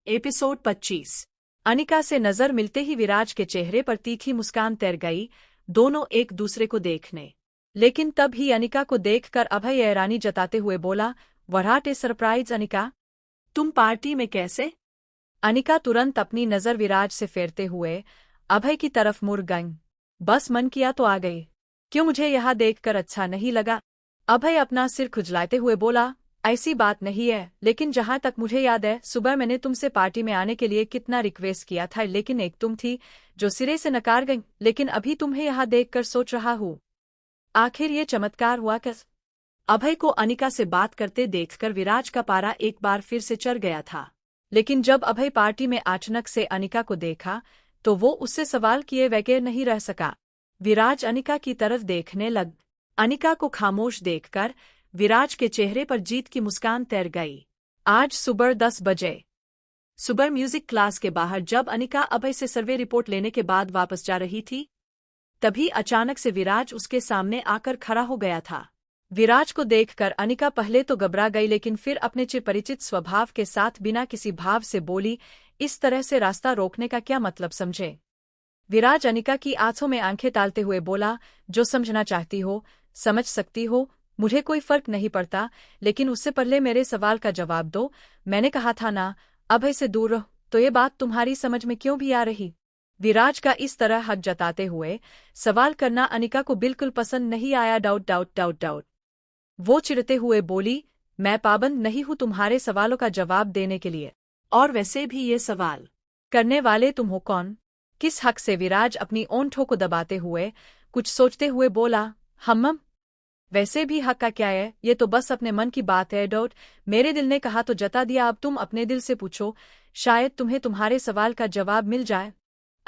Episode 25। Anika से नजर मिलते ही विराज के चेहरे पर तीखी मुस्कान तैर गई। दोनों एक दूसरे को देखने लेकिन तब ही अनिका को देखकर अभय हैरानी जताते हुए बोला, व्हाट ए सरप्राइज अनिका, तुम पार्टी में कैसे? अनिका तुरंत अपनी नजर विराज से फेरते हुए अभय की तरफ मुड़ गई। बस मन किया तो आ गई। क्यों मुझे यहाँ देखकर अच्छा नहीं लगा? अभय अपना सिर खुजलाते हुए बोला, ऐसी बात नहीं है, लेकिन जहां तक मुझे याद है सुबह मैंने तुमसे पार्टी में आने के लिए कितना रिक्वेस्ट किया था, लेकिन एक तुम थी जो सिरे से नकार गई। लेकिन अभी तुम्हें यहाँ देखकर सोच रहा हूँ, आखिर ये चमत्कार हुआ कैसे? अभय को अनिका से बात करते देखकर विराज का पारा एक बार फिर से चढ़ गया था। लेकिन जब अभय पार्टी में अचानक से अनिका को देखा तो वो उससे सवाल किए बगैर नहीं रह सका। विराज अनिका की तरफ देखने लग। अनिका को खामोश देखकर विराज के चेहरे पर जीत की मुस्कान तैर गई। आज सुबह 10 बजे सुबह म्यूजिक क्लास के बाहर जब अनिका अभय से सर्वे रिपोर्ट लेने के बाद वापस जा रही थी, तभी अचानक से विराज उसके सामने आकर खड़ा हो गया था। विराज को देखकर अनिका पहले तो घबरा गई, लेकिन फिर अपने चिरपरिचित स्वभाव के साथ बिना किसी भाव से बोली, इस तरह से रास्ता रोकने का क्या मतलब समझे? विराज अनिका की आंखों में आंखें डालते हुए बोला, जो समझना चाहती हो समझ सकती हो, मुझे कोई फर्क नहीं पड़ता, लेकिन उससे पहले मेरे सवाल का जवाब दो। मैंने कहा था ना अभय से दूर रहो, तो ये बात तुम्हारी समझ में क्यों भी आ रही? विराज का इस तरह हक जताते हुए सवाल करना अनिका को बिल्कुल पसंद नहीं आया। डाउट। वो चिढ़ते हुए बोली, मैं पाबंद नहीं हूं तुम्हारे सवालों का जवाब देने के लिए, और वैसे भी ये सवाल करने वाले तुम हो कौन? किस हक से? विराज अपनी ओंठों को दबाते हुए कुछ सोचते हुए बोला, हम वैसे भी हक का क्या है, ये तो बस अपने मन की बात है। डाउट, मेरे दिल ने कहा तो जता दिया, अब तुम अपने दिल से पूछो, शायद तुम्हें तुम्हारे सवाल का जवाब मिल जाए।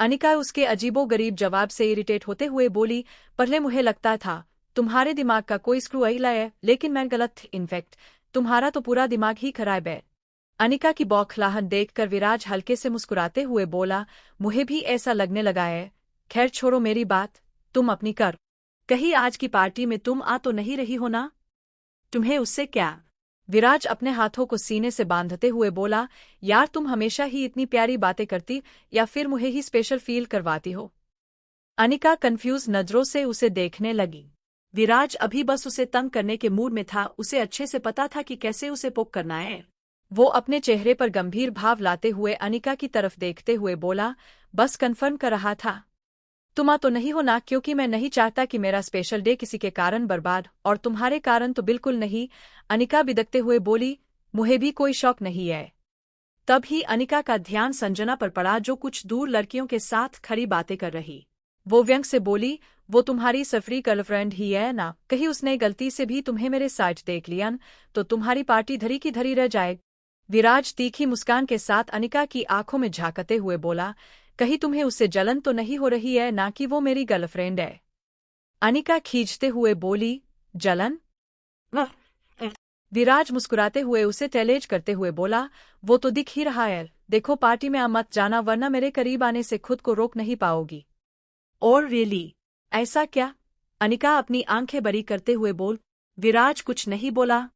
अनिका उसके अजीबोगरीब जवाब से इरिटेट होते हुए बोली, पहले मुझे लगता था तुम्हारे दिमाग का कोई स्क्रू अहिला है, लेकिन मैं गलत थी। इनफैक्ट तुम्हारा तो पूरा दिमाग ही खराब है। अनिका की बौखलाहट देखकर विराज हल्के से मुस्कुराते हुए बोला, मुझे भी ऐसा लगने लगा है। खैर छोड़ो मेरी बात, तुम अपनी कर। कहीं आज की पार्टी में तुम आ तो नहीं रही हो ना? तुम्हें उससे क्या? विराज अपने हाथों को सीने से बांधते हुए बोला, यार तुम हमेशा ही इतनी प्यारी बातें करती, या फिर मुझे ही स्पेशल फील करवाती हो? अनिका कंफ्यूज नजरों से उसे देखने लगी। विराज अभी बस उसे तंग करने के मूड में था, उसे अच्छे से पता था कि कैसे उसे पोक करना है। वो अपने चेहरे पर गंभीर भाव लाते हुए अनिका की तरफ देखते हुए बोला, बस कन्फर्म कर रहा था, तुम आ तो नहीं हो ना? क्योंकि मैं नहीं चाहता कि मेरा स्पेशल डे किसी के कारण बर्बाद, और तुम्हारे कारण तो बिल्कुल नहीं। अनिका बिदकते हुए बोली, मुझे भी कोई शौक नहीं है। तब ही अनिका का ध्यान संजना पर पड़ा, जो कुछ दूर लड़कियों के साथ खड़ी बातें कर रही। वो व्यंग से बोली, वो तुम्हारी सफरी गर्लफ्रेंड ही है ना? कहीं उसने गलती से भी तुम्हें मेरे साइड देख लिया तो तुम्हारी पार्टी धरी की धरी रह जाए। विराज तीखी मुस्कान के साथ अनिका की आंखों में झांकते हुए बोला, कहीं तुम्हें उससे जलन तो नहीं हो रही है ना कि वो मेरी गर्लफ्रेंड है? अनिका खींचते हुए बोली, जलन? विराज मुस्कुराते हुए उसे चैलेंज करते हुए बोला, वो तो दिख ही रहा है। देखो पार्टी में मत जाना, वरना मेरे करीब आने से खुद को रोक नहीं पाओगी। और रियली? ऐसा क्या? अनिका अपनी आंखें बड़ी करते हुए बोल। विराज कुछ नहीं बोला,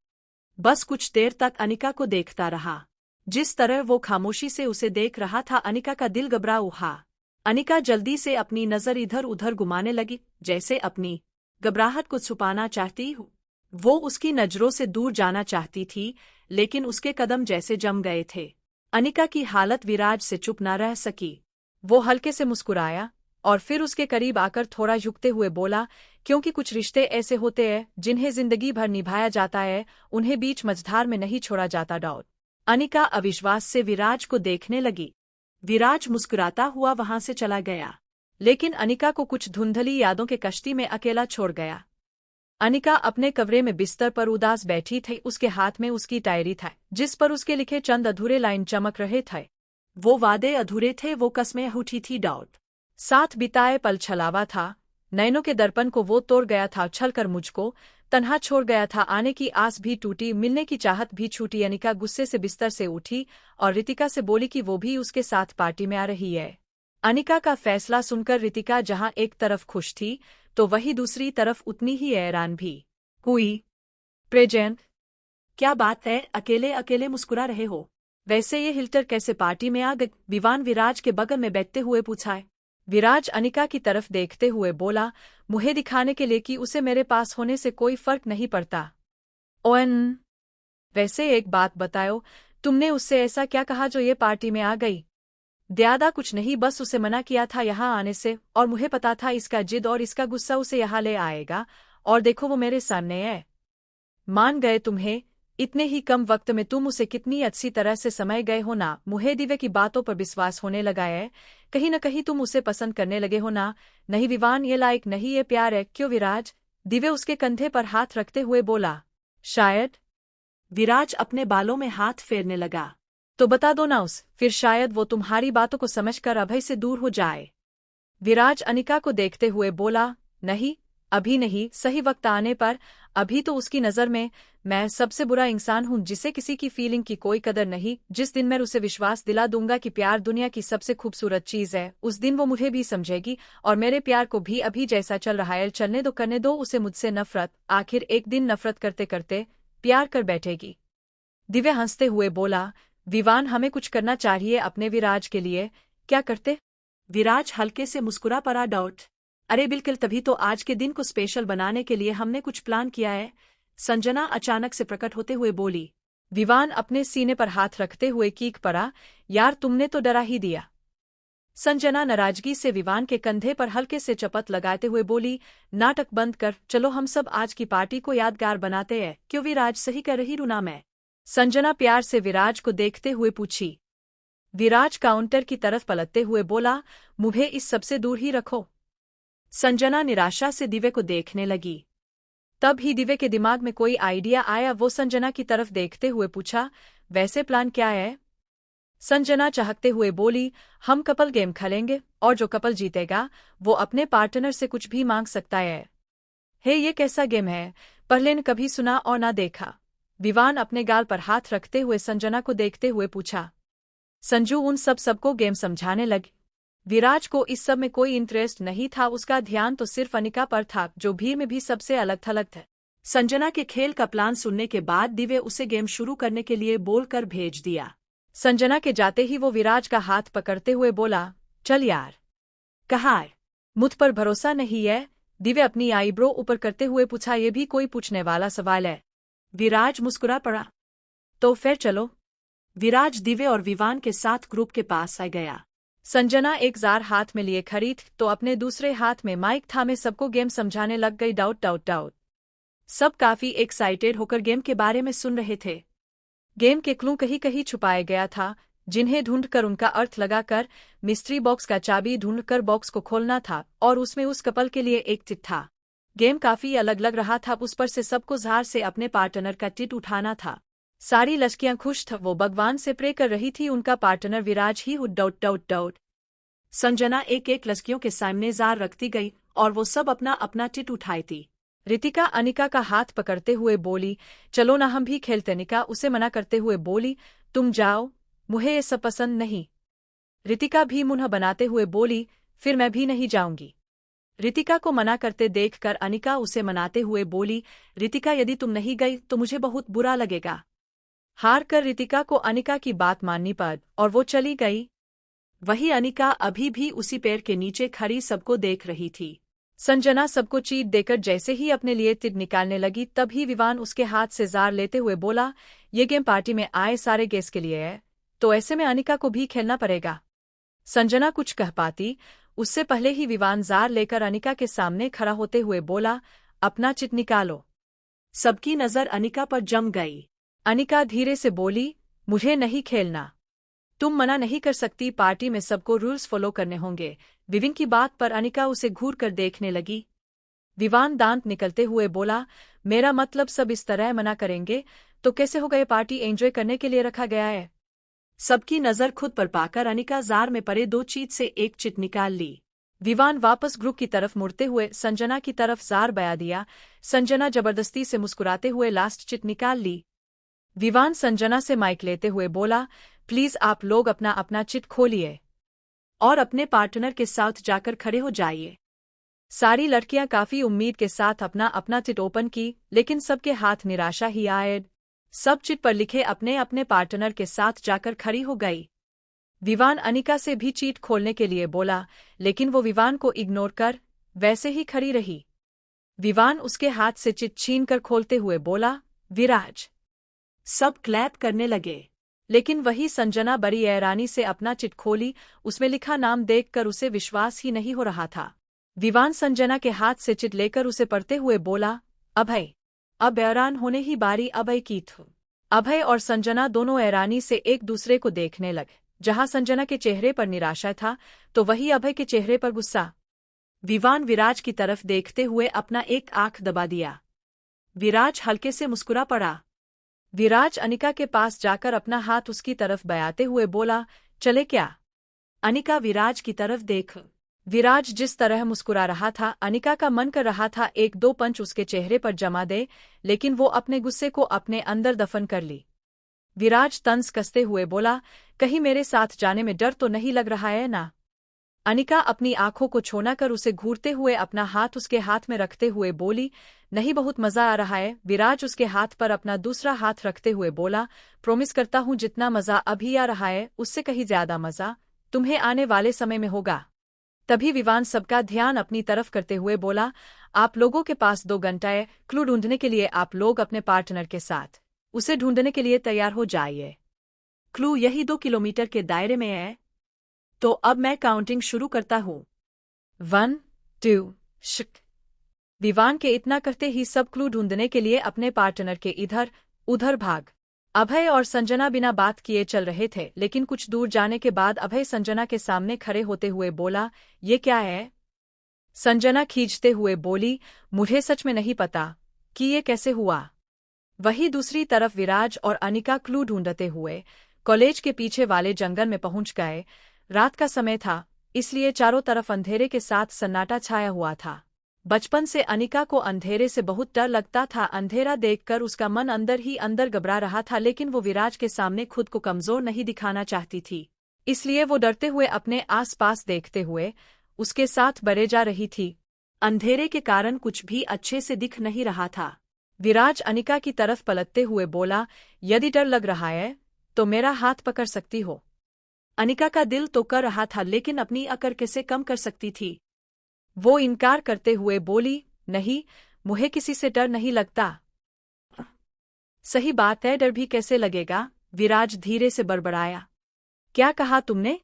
बस कुछ देर तक अनिका को देखता रहा। जिस तरह वो खामोशी से उसे देख रहा था, अनिका का दिल घबरा उठा। अनिका जल्दी से अपनी नजर इधर उधर घुमाने लगी, जैसे अपनी घबराहट को छुपाना चाहती हो। वो उसकी नजरों से दूर जाना चाहती थी, लेकिन उसके कदम जैसे जम गए थे। अनिका की हालत विराज से चुप न रह सकी। वो हल्के से मुस्कुराया और फिर उसके करीब आकर थोड़ा झुकते हुए बोला, क्योंकि कुछ रिश्ते ऐसे होते हैं जिन्हें जिंदगी भर निभाया जाता है, उन्हें बीच मझधार में नहीं छोड़ा जाता। डाउट। अनिका अविश्वास से विराज को देखने लगी। विराज मुस्कुराता हुआ वहां से चला गया, लेकिन अनिका को कुछ धुंधली यादों के कश्ती में अकेला छोड़ गया। अनिका अपने कमरे में बिस्तर पर उदास बैठी थी। उसके हाथ में उसकी डायरी था, जिस पर उसके लिखे चंद अधूरे लाइन चमक रहे थे। वो वादे अधूरे थे, वो कस्में उठी थी। डाउट। साथ बिताए पल छलावा था, नैनों के दर्पण को वो तोड़ गया था, छलकर मुझको तन्हा छोड़ गया था। आने की आस भी टूटी, मिलने की चाहत भी छूटी। अनिका गुस्से से बिस्तर से उठी और रितिका से बोली कि वो भी उसके साथ पार्टी में आ रही है। अनिका का फैसला सुनकर रितिका जहां एक तरफ खुश थी, तो वही दूसरी तरफ उतनी ही हैरान भी हुई। प्रेजेंट, क्या बात है, अकेले अकेले मुस्कुरा रहे हो? वैसे ये हिल्टर कैसे पार्टी में आ गए? विवान विराज के बगल में बैठते हुए पूछा। विराज अनिका की तरफ देखते हुए बोला, मुझे दिखाने के लिए कि उसे मेरे पास होने से कोई फर्क नहीं पड़ता। ओएन, वैसे एक बात बताओ, तुमने उससे ऐसा क्या कहा जो ये पार्टी में आ गई? ज्यादा कुछ नहीं, बस उसे मना किया था यहाँ आने से, और मुझे पता था इसका जिद और इसका गुस्सा उसे यहाँ ले आएगा, और देखो वो मेरे सामने है। मान गए तुम्हें? इतने ही कम वक्त में तुम उसे कितनी अच्छी तरह से समझ गए हो ना। मुझे दिव्य की बातों पर विश्वास होने लगा है। कहीं न कहीं तुम उसे पसंद करने लगे हो ना? नहीं विवान, ये लायक नहीं, ये प्यार है। क्यों विराज? दिव्य उसके कंधे पर हाथ रखते हुए बोला। शायद। विराज अपने बालों में हाथ फेरने लगा। तो बता दो ना फिर शायद वो तुम्हारी बातों को समझकर अभय से दूर हो जाए। विराज अनिका को देखते हुए बोला, नहीं, अभी नहीं, सही वक्त आने पर। अभी तो उसकी नज़र में मैं सबसे बुरा इंसान हूँ जिसे किसी की फीलिंग की कोई कदर नहीं। जिस दिन मैं उसे विश्वास दिला दूंगा कि प्यार दुनिया की सबसे खूबसूरत चीज़ है, उस दिन वो मुझे भी समझेगी, और मेरे प्यार को भी अभी जैसा चल रहा है चलने दो, करने दो उसे मुझसे नफरत। आखिर एक दिन नफरत करते करते प्यार कर बैठेगी। दिव्या हंसते हुए बोला, विवान, हमें कुछ करना चाहिए अपने विराज के लिए। क्या करते? विराज हल्के से मुस्कुरा पड़ा। डाउट? अरे बिल्कुल, तभी तो आज के दिन को स्पेशल बनाने के लिए हमने कुछ प्लान किया है, संजना अचानक से प्रकट होते हुए बोली। विवान अपने सीने पर हाथ रखते हुए कीक पड़ा। यार, तुमने तो डरा ही दिया। संजना नाराजगी से विवान के कंधे पर हल्के से चपत लगाते हुए बोली, नाटक बंद कर, चलो हम सब आज की पार्टी को यादगार बनाते हैं। क्यों विराज, सही कह रही हूं ना मैं? संजना प्यार से विराज को देखते हुए पूछी। विराज काउंटर की तरफ पलटते हुए बोला, मुझे इस सबसे दूर ही रखो। संजना निराशा से दिव्य को देखने लगी। तब ही दिव्य के दिमाग में कोई आइडिया आया। वो संजना की तरफ देखते हुए पूछा, वैसे प्लान क्या है? संजना चहकते हुए बोली, हम कपल गेम खेलेंगे, और जो कपल जीतेगा वो अपने पार्टनर से कुछ भी मांग सकता है। हे, ये कैसा गेम है? पहले न कभी सुना और ना देखा। विवान अपने गाल पर हाथ रखते हुए संजना को देखते हुए पूछा। संजू उन सबको गेम समझाने लगी। विराज को इस सब में कोई इंटरेस्ट नहीं था, उसका ध्यान तो सिर्फ अनिका पर था, जो भीड़ में भी सबसे अलग थलग था। संजना के खेल का प्लान सुनने के बाद दिव्य उसे गेम शुरू करने के लिए बोलकर भेज दिया। संजना के जाते ही वो विराज का हाथ पकड़ते हुए बोला, चल यार। कहा, मुझ पर भरोसा नहीं है? दिव्य अपनी आईब्रो ऊपर करते हुए पूछा। ये भी कोई पूछने वाला सवाल है? विराज मुस्कुरा पड़ा। तो फिर चलो। विराज दिव्य और विवान के साथ ग्रुप के पास आ गया। संजना एक जार हाथ में लिए खड़ी तो अपने दूसरे हाथ में माइक थामे सबको गेम समझाने लग गई। डाउट। सब काफी एक्साइटेड होकर गेम के बारे में सुन रहे थे। गेम के क्लू कहीं कहीं छुपाया गया था, जिन्हें ढूंढकर उनका अर्थ लगाकर मिस्ट्री बॉक्स का चाबी ढूंढकर बॉक्स को खोलना था, और उसमें उस कपल के लिए एक टिट था। गेम काफी अलग लग रहा था। उस पर से सबको जार से अपने पार्टनर का टिट उठाना था। सारी लड़कियां खुश थ, वो भगवान से प्रे कर रही थी उनका पार्टनर विराज ही हो। डाउट। संजना एक एक लड़कियों के सामने जार रखती गई और वो सब अपना अपना टिट उठाई थी। रितिका अनिका का हाथ पकड़ते हुए बोली, चलो ना हम भी खेलते। अनिका उसे मना करते हुए बोली, तुम जाओ, मुझे ये सब पसंद नहीं। रितिका भी मुंह बनाते हुए बोली, फिर मैं भी नहीं जाऊंगी। रितिका को मना करते देखकर अनिका उसे मनाते हुए बोली, रितिका यदि तुम नहीं गई तो मुझे बहुत बुरा लगेगा। हार कर रितिका को अनिका की बात माननी पड़ी और वो चली गई। वही अनिका अभी भी उसी पेड़ के नीचे खड़ी सबको देख रही थी। संजना सबको चीट देकर जैसे ही अपने लिए टिट निकालने लगी, तभी विवान उसके हाथ से जार लेते हुए बोला, ये गेम पार्टी में आए सारे गेस्ट के लिए है, तो ऐसे में अनिका को भी खेलना पड़ेगा। संजना कुछ कह पाती उससे पहले ही विवान जार लेकर अनिका के सामने खड़ा होते हुए बोला, अपना चिट निकालो। सबकी नजर अनिका पर जम गई। अनिका धीरे से बोली, मुझे नहीं खेलना। तुम मना नहीं कर सकती, पार्टी में सबको रूल्स फॉलो करने होंगे। विविन की बात पर अनिका उसे घूर कर देखने लगी। विवान दांत निकलते हुए बोला, मेरा मतलब सब इस तरह मना करेंगे तो कैसे हो गए? पार्टी एंजॉय करने के लिए रखा गया है। सबकी नजर खुद पर पाकर अनिका जार में पड़े दो चीट से एक चिट निकाल ली। विवान वापस ग्रुप की तरफ मुड़ते हुए संजना की तरफ जार बया दिया। संजना जबरदस्ती से मुस्कुराते हुए लास्ट चिट निकाल ली। विवान संजना से माइक लेते हुए बोला, प्लीज आप लोग अपना अपना चिट खोलिए और अपने पार्टनर के साथ जाकर खड़े हो जाइए। सारी लड़कियां काफी उम्मीद के साथ अपना अपना चिट ओपन की, लेकिन सबके हाथ निराशा ही आए। सब चिट पर लिखे अपने अपने पार्टनर के साथ जाकर खड़ी हो गई। विवान अनिका से भी चीट खोलने के लिए बोला, लेकिन वो विवान को इग्नोर कर वैसे ही खड़ी रही। विवान उसके हाथ से चिट छीन कर खोलते हुए बोला, विराज। सब क्लैप करने लगे, लेकिन वही संजना बड़ी ऐरानी से अपना चिट खोली। उसमें लिखा नाम देखकर उसे विश्वास ही नहीं हो रहा था। विवान संजना के हाथ से चिट लेकर उसे पढ़ते हुए बोला, अभय। अब हैरान होने ही बारी अभय की थी। अभय और संजना दोनों हैरानी से एक दूसरे को देखने लगे। जहां संजना के चेहरे पर निराशा था, तो वही अभय के चेहरे पर गुस्सा। विवान विराज की तरफ देखते हुए अपना एक आंख दबा दिया। विराज हल्के से मुस्कुरा पड़ा। विराज अनिका के पास जाकर अपना हाथ उसकी तरफ बयाते हुए बोला, चले क्या? अनिका विराज की तरफ देख। विराज जिस तरह मुस्कुरा रहा था, अनिका का मन कर रहा था एक दो पंच उसके चेहरे पर जमा दे, लेकिन वो अपने गुस्से को अपने अंदर दफन कर ली। विराज तंज कसते हुए बोला, कहीं मेरे साथ जाने में डर तो नहीं लग रहा है ना? अनिका अपनी आंखों को छोना कर उसे घूरते हुए अपना हाथ उसके हाथ में रखते हुए बोली, नहीं बहुत मजा आ रहा है। विराज उसके हाथ पर अपना दूसरा हाथ रखते हुए बोला, प्रॉमिस करता हूँ जितना मजा अभी आ रहा है उससे कहीं ज्यादा मजा तुम्हें आने वाले समय में होगा। तभी विवान सबका ध्यान अपनी तरफ करते हुए बोला, आप लोगों के पास 2 घंटा है। क्लू ढूंढने के लिए आप लोग अपने पार्टनर के साथ उसे ढूंढने के लिए तैयार हो जाइए। क्लू यही 2 किलोमीटर के दायरे में है। तो अब मैं काउंटिंग शुरू करता हूँ। 1 2 शिक। विवान के इतना करते ही सब क्लू ढूंढने के लिए अपने पार्टनर के इधर उधर भाग। अभय और संजना बिना बात किए चल रहे थे, लेकिन कुछ दूर जाने के बाद अभय संजना के सामने खड़े होते हुए बोला, ये क्या है? संजना खींचते हुए बोली, मुझे सच में नहीं पता कि ये कैसे हुआ। वहीं दूसरी तरफ विराज और अनिका क्लू ढूंढते हुए कॉलेज के पीछे वाले जंगल में पहुंच गए। रात का समय था, इसलिए चारों तरफ अंधेरे के साथ सन्नाटा छाया हुआ था। बचपन से अनिका को अंधेरे से बहुत डर लगता था। अंधेरा देखकर उसका मन अंदर ही अंदर घबरा रहा था, लेकिन वो विराज के सामने खुद को कमजोर नहीं दिखाना चाहती थी, इसलिए वो डरते हुए अपने आसपास देखते हुए उसके साथ बरे जा रही थी। अंधेरे के कारण कुछ भी अच्छे से दिख नहीं रहा था। विराज अनिका की तरफ पलटते हुए बोला, यदि डर लग रहा है तो मेरा हाथ पकड़ सकती हो। अनिका का दिल तो कर रहा था, लेकिन अपनी अकड़ कैसे कम कर सकती थी। वो इनकार करते हुए बोली, नहीं, मुझे किसी से डर नहीं लगता। सही बात है, डर भी कैसे लगेगा? विराज धीरे से बड़बड़ाया। क्या कहा तुमने?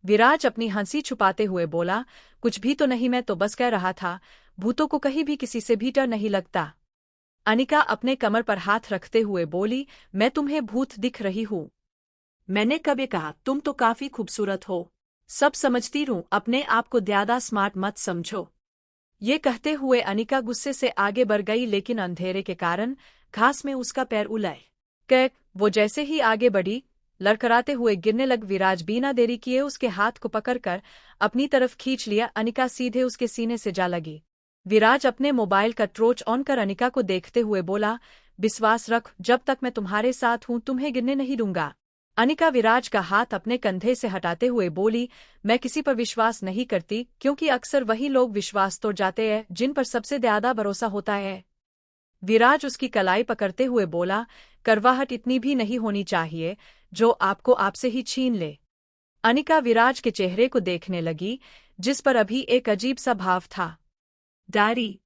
विराज अपनी हंसी छुपाते हुए बोला, कुछ भी तो नहीं, मैं तो बस कह रहा था भूतों को कहीं भी किसी से भी डर नहीं लगता। अनिका अपने कमर पर हाथ रखते हुए बोली, मैं तुम्हें भूत दिख रही हूँ? मैंने कभी कहा? तुम तो काफी खूबसूरत हो। सब समझती हूँ, अपने आप को ज्यादा स्मार्ट मत समझो। ये कहते हुए अनिका गुस्से से आगे बढ़ गई, लेकिन अंधेरे के कारण घास में उसका पैर उलझ गया। वो जैसे ही आगे बढ़ी, लड़खड़ाते हुए गिरने लग। विराज बिना देरी किए उसके हाथ को पकड़कर अपनी तरफ खींच लिया। अनिका सीधे उसके सीने से जा लगी। विराज अपने मोबाइल का टॉर्च ऑन कर अनिका को देखते हुए बोला, विश्वास रख, जब तक मैं तुम्हारे साथ हूँ तुम्हें गिरने नहीं दूंगा। अनिका विराज का हाथ अपने कंधे से हटाते हुए बोली, मैं किसी पर विश्वास नहीं करती, क्योंकि अक्सर वही लोग विश्वास तोड़ जाते हैं जिन पर सबसे ज्यादा भरोसा होता है। विराज उसकी कलाई पकड़ते हुए बोला, करवाहट इतनी भी नहीं होनी चाहिए जो आपको आपसे ही छीन ले। अनिका विराज के चेहरे को देखने लगी, जिस पर अभी एक अजीब सा भाव था। डायरी।